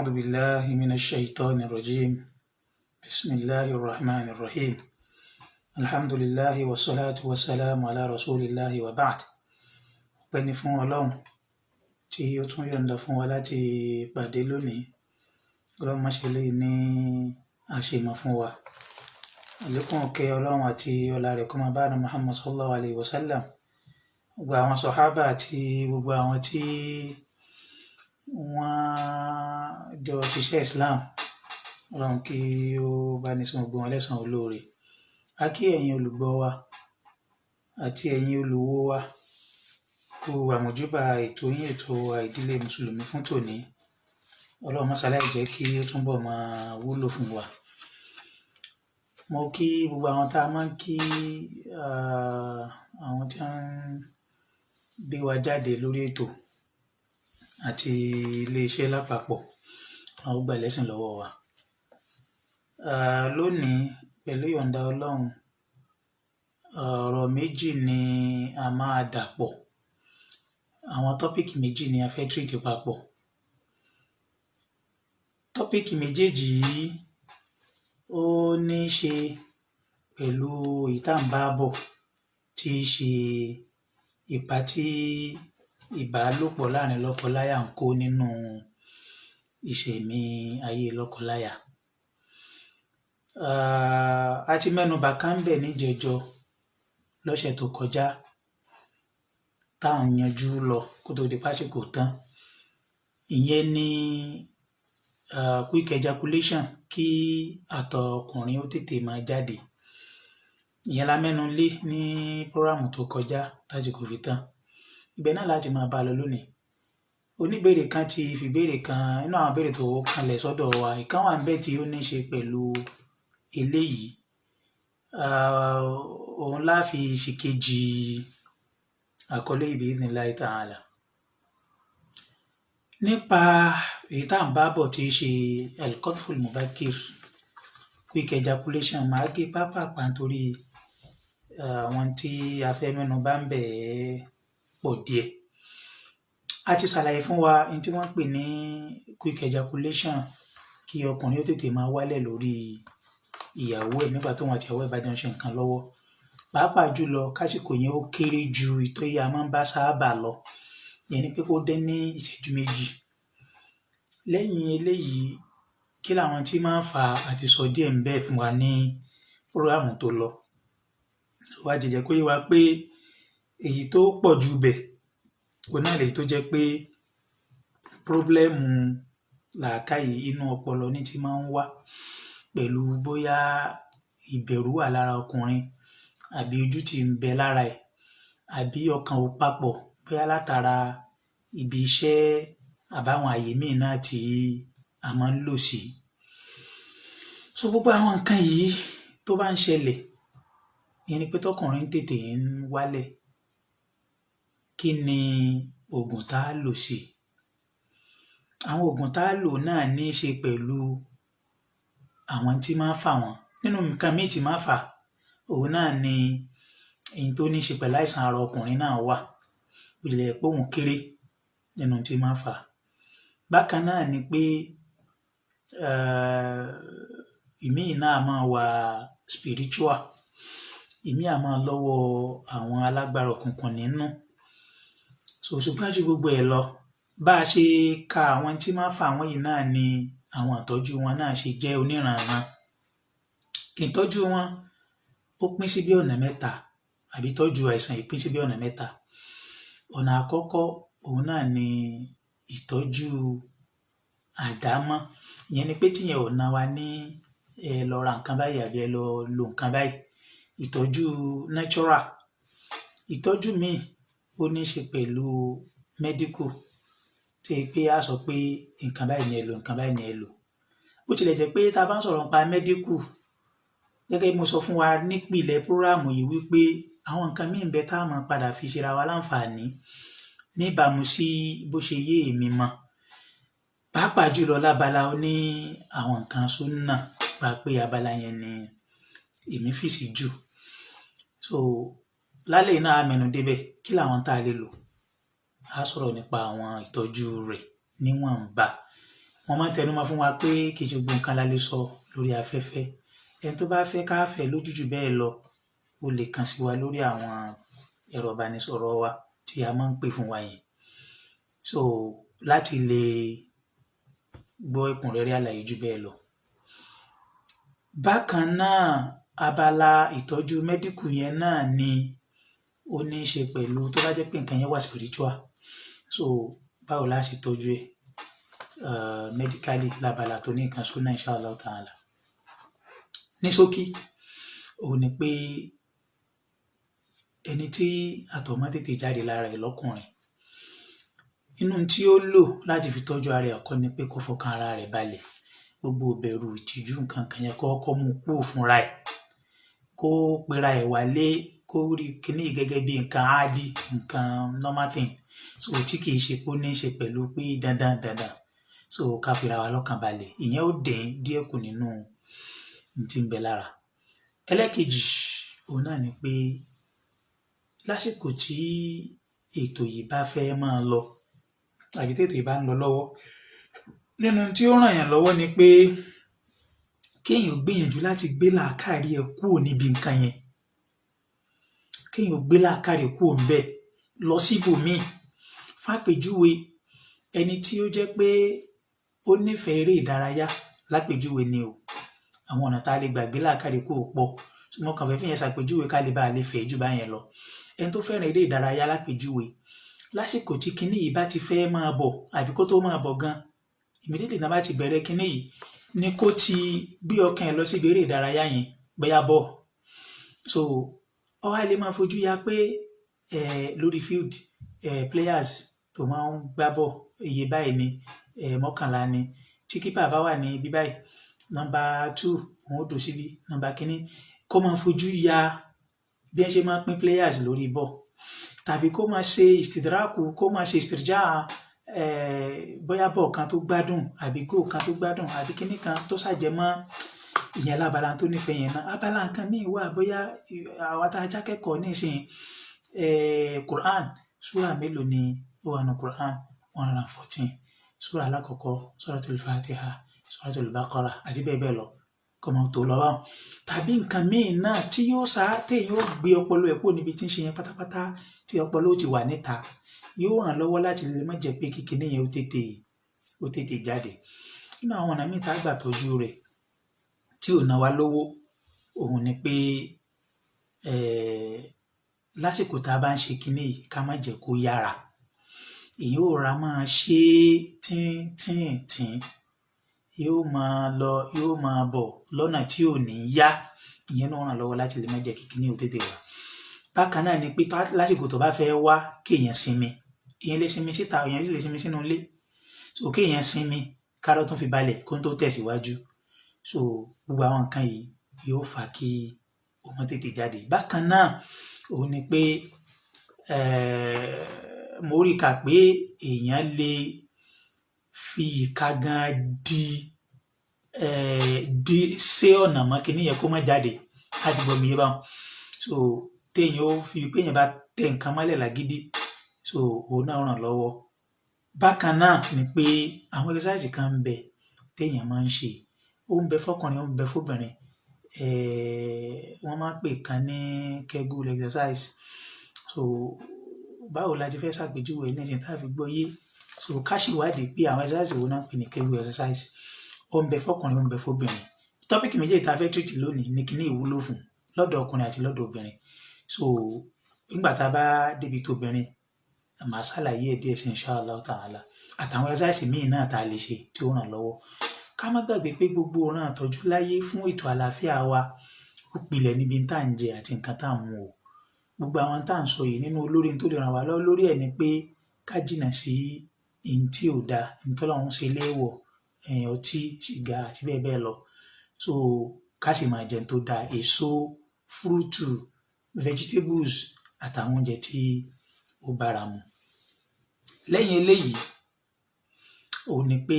أعوذ بالله من الشيطان الرجيم بسم الله الرحمن الرحيم الحمد لله والصلاة والسلام على رسول الله وبعد ọpẹ́ fún Ọlọ́run tí ó tún yọ̀ǹda fún wa láti pàdé lónìí. Ọlọ́run má ṣe lè ní àṣemọ̀ fún wa. Àlékún ọ̀kẹ́ Ọlọ́run àti ọlá rẹ̀ kó máa bá Muhammad sallallahu alayhi wa sallam, gbogbo àwọn sàhábà àti gbogbo àwọn tí wọ́n jọ ṣiṣẹ́ Islam. Ọlọ́run kí ó bá ní san gbogbo wọn lẹ́san olóore. A kí ẹ̀yin olùgbọ́ wa àti ẹ̀yin olùwò wa kú àmójúbà ètò yín, ètò ìdílé mùsùlùmí fún tòní. Ọlọ́run má ṣàlàyé jẹ́ kí ó túnbọ̀ máa wúlò fún wa. Mo kí gbogbo àwọn tá a máa ń kí, àwọn tí wọ́n ń gbé wa jáde lórí ètò àti iléeṣẹ́ lápapọ̀, àwọn gbà lẹ́sìn lọ́wọ́ wa. Lónìí pẹ̀lú ìyọ̀ǹda Ọlọ́run, ọ̀rọ̀ méjì ni a máa dà pọ̀. Àwọn tọ́píìkì méjì ni a fẹ́ treat papọ̀. Tọ́píìkì méjèèjì yìí ó ní í ṣe pẹ̀lú ìtàǹbàbọ̀ tí í ṣe ipa tí ìbálòpọ̀ láàrin lọ́kọláya ń kó nínú ìṣẹ̀mí ayé lọ́kọláya. A ti mẹ́nubà kan ń bẹ̀ níjẹjọ lọ́sẹ̀ tó kọjá tá à ń yanjú lọ kó tó di pásìkò tán. Ìyẹn ni quick ejaculation, kí àtọ̀ ọkùnrin ó tètè máa jáde. Ìyẹn la mẹ́nu lé ní prógrámù tó kọjá tásìkò fi tán. Ibẹ̀ náà láti máa bá lọ lónìí. Oníbèrè kan ti fìbéèrè kan nínú àwọn béèrè tó kanlẹ̀ sọ́dọ̀ wa. Ìkan wà níbẹ̀ tí ó ní í ṣe pẹ̀lú eléyìí. Òun la fi ṣìkejì àkọlé bi-idhnillahi ta'ala. Nípa èyí tá à ń bá bọ̀ tí í ṣe al-qadhful mubakir, quick ejaculation, máa gé pápápá nítorí àwọn tí a fẹ́ mẹ́nu bà ń bẹ̀ pọ̀ díẹ̀. A ti ṣàlàyé fún wa ní tí wọ́n pè ní quick ejaculation, kí ọkùnrin ó tètè máa wálẹ̀ lórí ìyàwó ẹ̀ nígbà tóun àti ìyàwó ẹ̀ bá jọ ń ṣe nǹkan lọ́wọ́. Pàápàá jùlọ kásìkò yẹn ó kéré ju ìtòyí a máa ń bá sábà lọ. Ìyẹn ni pé kó dé ní ìṣẹ́jú méjì. Lẹ́yìn eléyìí, kí làwọn tí máa ń fa àti sọ díẹ̀ ń bẹ́ẹ̀ fún wa ní prógrámù tó lọ. Wá jẹjẹ kó yé wa pé èyí tó pọ̀ jù bẹ̀ òun náà lèyí tó jẹ́ pé pírọ́blẹ́mù làákàyè inú ọpọlọ ní ti máa ń wá pẹ̀lú bóyá ìbẹ̀rù wà lára ọkùnrin, àbí ojú tí ń bẹ lára ẹ̀, àbí ọkàn ò papọ̀ bóyá látara ibi iṣẹ́ àbáwọn àyè míì náà tí a máa ń lò sí. So gbogbo àwọn nǹkan yìí tó bá ń ṣẹlẹ̀, ìyẹn ni pé tọkùnrin tètè ń wálẹ̀, kí ni oògùn tá a lò sí? Àwọn oògùn tá a lò náà ní í ṣe pẹ̀lú àwọn tí máa ń fà wọ́n. Nínú nǹkan míì tí máa ń fà, òun náà ni èyí tó ní í ṣe pẹ̀lú àìsàn ara ọkùnrin náà wà, bó tilẹ̀ pé òun kéré nínú tí máa ń fà. Bákan náà ni pé ìmíì náà máa wà spiritual, ìmíì á máa lọ́wọ́ àwọn alágbára òkùnkùn nínú. Ṣùgbọ́n ju gbogbo ẹ̀ lọ, bá a ṣe ka àwọn tí máa ń fà wọ́n yìí náà ni àwọn ìtọ́jú wọn náà ṣe jẹ́ oníranran. Ìtọ́jú wọn ó pín sí bí ọ̀nà mẹ́ta, àbí ìtọ́jú àìsàn yìí pín sí bí ọ̀nà mẹ́ta. Ọ̀nà àkọ́kọ́ òun náà ni ìtọ́jú àdámọ́. Ìyẹn ni pé tíyẹn ò ná wa ní ẹ lọ ra nǹkan báyìí àbí ẹ lọ lo nǹkan báyìí. Ìtọ́jú natural. Ìtọ́jú míì ó ní í ṣe pẹ̀lú medical, tí pé a sọ pé nǹkan báyìí ni ẹ lò, nǹkan báyìí ni ẹ lò. Bó tilẹ̀ jẹ́ pé tá a bá ń sọ̀rọ̀ nípa medical, gẹ́gẹ́ bí mo sọ fún wa nípìnlẹ̀ prógrámù yìí wípé àwọn nǹkan míì ń bẹ tá a máa padà fi ṣera wa láǹfààní níbàámu sí bó ṣe yé èmi mọ́. Pàápàá jùlọ lábala ó ní àwọn nǹkan súnnà, pa pé abala yẹn ni èmi fìsì jù. Lálẹ́ náà a mẹ́nu débẹ̀, kí làwọn tá a lè lò? A sọ̀rọ̀ nípa àwọn ìtọ́jú rẹ̀ níwọ̀nba. wọ́n máa ń tẹnumọ́ fún wa pé kì í ṣe gbogbo nǹkan la lè sọ lórí afẹ́fẹ́. Ẹni tó bá fẹ́ ká fẹ́ lójú jù bẹ́ẹ̀ lọ ó lè kàn sí wa lórí àwọn ẹ̀rọ ìbánisọ̀rọ̀ wa tí a máa ń pè fún wa yẹn. So láti lè gbọ́ ẹ̀kúnrẹ́rẹ́ àlàyé jù bẹ́ẹ̀ lọ. Bákan náà, abala ìtọ́jú mẹ́díkù yẹn náà ni ó ní í ṣe pẹ̀lú tó bá jẹ́ pé nǹkan yẹn wà spiritual. So báwo la ṣe tọ́jú ẹ̀ medically lábala tó ní nǹkan súnà inshallah ta'ala. Ní ṣókí, òun ni pé ẹni tí àtọ̀ máa tètè jáde lára ẹ̀ lọ́kùnrin, inú tí ó lò láti fi tọ́jú ara ẹ̀ kọ́ ni pé kó fọkàn ara rẹ̀ balẹ̀. Gbogbo ìbẹ̀rù ìtìjú nǹkan kan yẹn kọ́ mú kúrò fúnra ẹ̀, kó pera ẹ̀ wálé, kó rí kíní gẹ́gẹ́ bí nǹkan áádì, nǹkan normal thing. So tí kì í ṣe pé ó ní í ṣe pẹ̀lú pé dandan. So ká fira wa lọ́kàn balẹ̀, ìyẹn ó dín díẹ̀ kù nínú tí ń bẹ lára. Ẹlẹ́kejì òun náà ni pé lásìkò tí ètò yìí bá fẹ́ máa lọ tàbí tí ètò yìí bá ń lọ lọ́wọ́, nínú tí ó ràn yàn lọ́wọ́ ni pé kéèyàn gbìyànjú láti gbé làákàrí ẹ̀ kúrò níbi nǹkan yẹn, kéèyàn gbé làákàrí ẹ̀ kúrò ńbẹ̀ lọ síbòmíì. Fàpèjúwe, ẹni tí ó jẹ́ pé ó nífẹ̀ẹ́ eré ìdárayá lápèjúwe ni o, àwọn ọ̀nà tá a lè gbàgbé làákàrí kúrò pọ̀, ṣùgbọ́n kàn fẹ́ fi yẹn ṣàpèjúwe ká lè bá a lè fẹ́ jù bá yẹn lọ. Ẹni tó fẹ́ràn eré ìdárayá lápèjúwe, lásìkò tí kinní yìí bá ti fẹ́ máa bọ̀ àbí kó tó máa bọ̀ gan, immediately náà bá ti bẹ̀rẹ̀ kinní yìí ni kó ti gbé ọkàn ẹ̀ lọ síbi eré ìdárayá yẹn, bóyá bọ̀. So ó wá lè máa fojú ya pé lórí field players tó máa ń gbá bọ̀ iye báyìí ni 11 ni, tí kípà bá wà ní ibi báyìí, nọ́mbà 2 òun ó dò síbi, nọ́mbà kínní, kó máa fojú ya bí ẹ ṣe máa pín players lórí bọ̀, tàbí kó máa ṣe istidraku, kó máa ṣe istirja bóyá bọ̀ kan tó gbádùn àbí goal kan tó gbádùn àbí kinní kan tó ṣàjẹmọ́ ìyẹn lábala tó nífẹ̀ẹ́ yẹn náà. Abala nǹkan míì wà, bóyá àwọn tá a jákẹ́kọ̀ọ́ nísìnyí Quran, súrà mélòó ni ó wà ní Quran? 114. Súrà alákọ̀ọ́kọ́, Suratul Fatiha, Suratul Baqara àti bẹ́ẹ̀ bẹ́ẹ̀ lọ, kọ́ mọ́ tó lọ báwọn. Tàbí nǹkan míì náà tí téèyàn ó gbé ọpọlọ ẹ̀ kúrò níbi tí ń ṣe yẹn pátápátá, tí ọpọlọ ó ti wà níta, yóò ràn lọ́wọ́ láti lè má jẹ́ pé kíkiní yẹn ó tètè jáde. Nínú àwọn ọ̀nà míì tá a gbà tọ́jú rẹ̀ tí ò ná wa lówó, òun ni pé lásìkò tá a bá ń ṣe kinní yìí ká má jẹ́ kó yára. Èyí ò ra máa ṣe tíntìntín, yóò máa lọ yóò máa bọ̀ lọ́nà tí ò ní yá, ìyẹn náà ràn lọ́wọ́ láti lè má jẹ́ kíkiní ó tètè wá. Bákan náà ni pé lásìkò tó bá fẹ́ wá kéèyàn sinmi, èèyàn lè sinmi síta, èèyàn sì lè sinmi sínú ilé. So kéèyàn sinmi kárọ̀ tún fi balẹ̀ kó tó tẹ̀síwájú. So gbogbo àwọn nǹkan yìí yóò fà kí ó má tètè jáde. Bákan náà òun ni pé mo rí kà pé èèyàn lè fi ìka gan di sé ọ̀nà mọ́ kíní yẹn kó má jáde láti gbọ́ mi yé báwọn. So téèyàn ó fi pé èèyàn bá tẹ nǹkan mọ́lẹ̀ lágídí, so òun náà ràn lọ́wọ́. Bákan náà ni pé àwọn exercise kan ń bẹ téèyàn máa ń ṣe, ó ń bẹ fọkùnrin, ó ń bẹ fóbìnrin. Wọ́n máa ń pè kan ní Kegel exercise. So báwo la ti fẹ́ ṣàpèjúwe ní ìsìn tá a fi gbọ́ yé? So ká ṣèwádìí pé àwọn exercise wo náà ń pè ní Kegel exercise. Ó ń bẹ fọkùnrin, ó ń bẹ fóbìnrin. Tọ́pìkì méjèèjì tá a fẹ́ treat lónìí ní kíní ìwúlò fún lọ́dọ̀ ọkùnrin àti lọ́dọ̀ obìnrin. So nígbà tá a bá débi tó obìnrin, màá ṣàlàyé ẹ̀ díẹ̀ sí inshallah ta'ala, àtàwọn exercise míì náà tá a lè ṣe tí ó ràn lọ́wọ́. Ká má gbàgbé pé gbogbo ọ̀ràn àtọ́jú láyé fún ètò àlàáfíà wa ó pilẹ̀ níbi tá à ń jẹ àti nǹkan tá à ń mu o. Gbogbo àwọn tá à ń sọ yìí nínú olórí tó lè ràn wá lọ́wọ́ lórí ẹ̀ ni pé ká jìnnà sí ihun tí ò dáa, ihun tó lọ́hún ṣe léèwọ̀, ọtí, sìgá àti bẹ́ẹ̀ bẹ́ẹ̀ lọ. So ká sì máa jẹun tó dáa, èso, fúrúùtù, vegetables àtàwọn oúnjẹ tí ó bára mu. Lẹ́yìn eléyìí òun ni pé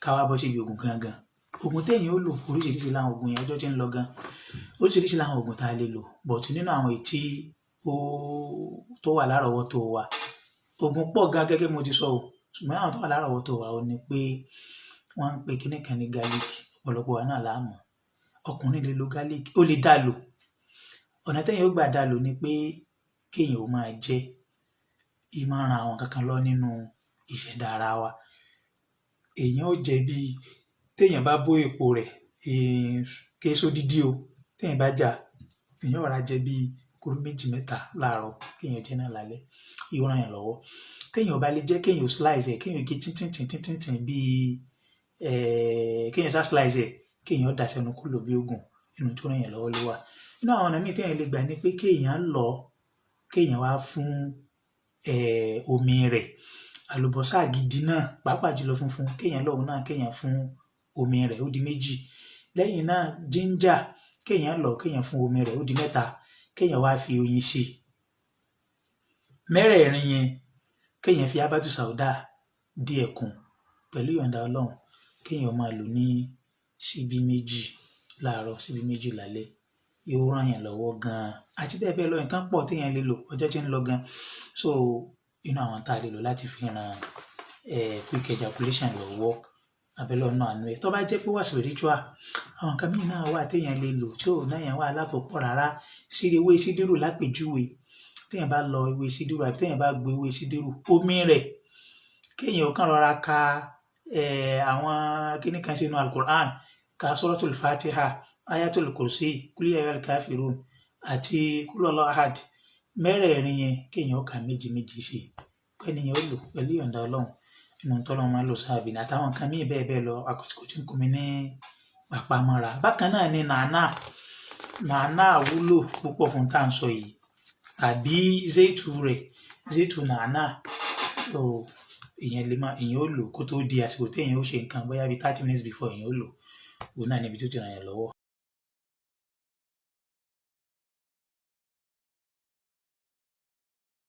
ká wá bọ́ síbi ògùn gangan. Ògùn téèyàn ó lò oríṣiríṣi láwọn ògùn yẹn, ọjọ́ tí ń lọ gan, oríṣiríṣi láwọn ògùn tá a lè lò, but nínú àwọn èyí tí tó wà lárọ̀ọ́wọ́tó wa, ògùn pọ̀ gan gẹ́gẹ́ bí mo ti sọ o, ṣùgbọ́n àwọn tó wà lárọ̀ọ́wọ́tó wa ó ní pé wọ́n ń pe kíní kan ní garlic, ọ̀pọ̀lọpọ̀ wa náà la mọ̀. Ọkùnrin lè lo garlic, ó lè dá lò. Ọ̀nà téèyàn ó gbà dá lò ni pé kéèyàn ó máa jẹ, í máa ran àwọn kankan lọ nínú ìṣẹ̀dá ara wa. Èèyàn ó jẹ bí téèyàn bá bó èpo rẹ̀, kìí ṣodidi o, téèyàn bá jà, èèyàn ó rọra jẹ bí kóró 2 mẹ́ta láàárọ̀, kéèyàn jẹ náà lálẹ́, yóò ràn yàn lọ́wọ́. Téèyàn ò bá lè jẹ, kéèyàn ó slice ẹ̀, kéèyàn gé tíntín bí kéèyàn ṣá slice ẹ̀, kéèyàn ó dà sẹ́nu kó lò bí ògùn, nínú tó ràn yàn lọ́wọ́ ló wà. Nínú àwọn ọ̀nà míì téèyàn lè gbà ni pé kéèyàn lọ̀ ọ́, kéèyàn wá fún omi rẹ̀. Àlùbọ́sà gidi náà, pàápàá jùlọ funfun, kéèyàn lọ̀ òun náà, kéèyàn fún omi rẹ̀, ó di 2. Lẹ́yìn náà ginger, kéèyàn lọ̀, kéèyàn fún omi rẹ̀, ó di 3. Kéèyàn wá fi oyin sí i. Mẹ́rẹ̀ẹ̀rin yẹn kéèyàn fi habatu sauda díẹ̀ kún, pẹ̀lú ìyọ̀ǹda Ọlọ́run, kéèyàn máa lò ní síbí 2 láàárọ̀, síbí 2 lálẹ́, yóò ràn yàn lọ́wọ́ gan-an. Àti bẹ́ẹ̀ bẹ́ẹ̀ lọ, nǹkan pọ̀ téèyàn lè lò, ọjọ́ tí ń lọ gan. So inú àwọn tá a lè lò láti fi ran quick ejaculation lọ́wọ́, abẹ́lẹ́ ọ̀nà àánú ẹ̀. Tó bá jẹ́ pé wà spiritual, àwọn nǹkan míì náà wà téèyàn lè lò tí ò náà yàn wà látòpọ̀ rárá. Ewé sídírù lápèjúwe, téèyàn bá lọ ewé sídírù àbí téèyàn bá gbé ewé sídírù, omi rẹ̀, kéèyàn ó kàn rọra ka àwọn kíní kan sínú Al-Qur'an, ka Suratul Fatiha, Ayatul Kursi, Qul ya ayyuhal kafirun àti Qul huwallahu ahad. Mẹ́rẹ̀ẹ̀rin yẹn kéèyàn ó ka 2 sí i, kéèyàn ó lò pẹ̀lú ìyọ̀ǹda Ọlọ́run, inú tọ́lọ́run máa ń lò sáàbì ní àtàwọn nǹkan míì bẹ́ẹ̀ bẹ́ẹ̀ lọ, àkókò tí ń kún mi ní pàpamọ́ra. Bákan náà ni nàánà wúlò púpọ̀ fún tá à ń sọ yìí, tàbí zéètù nàánà. So èèyàn ó lò kó tó di àsìkò téèyàn ó ṣe nǹkan, bóyá bí 30 minutes before èèyàn ó lò, òun náà níbi tó ti ràn yàn lọ́wọ́.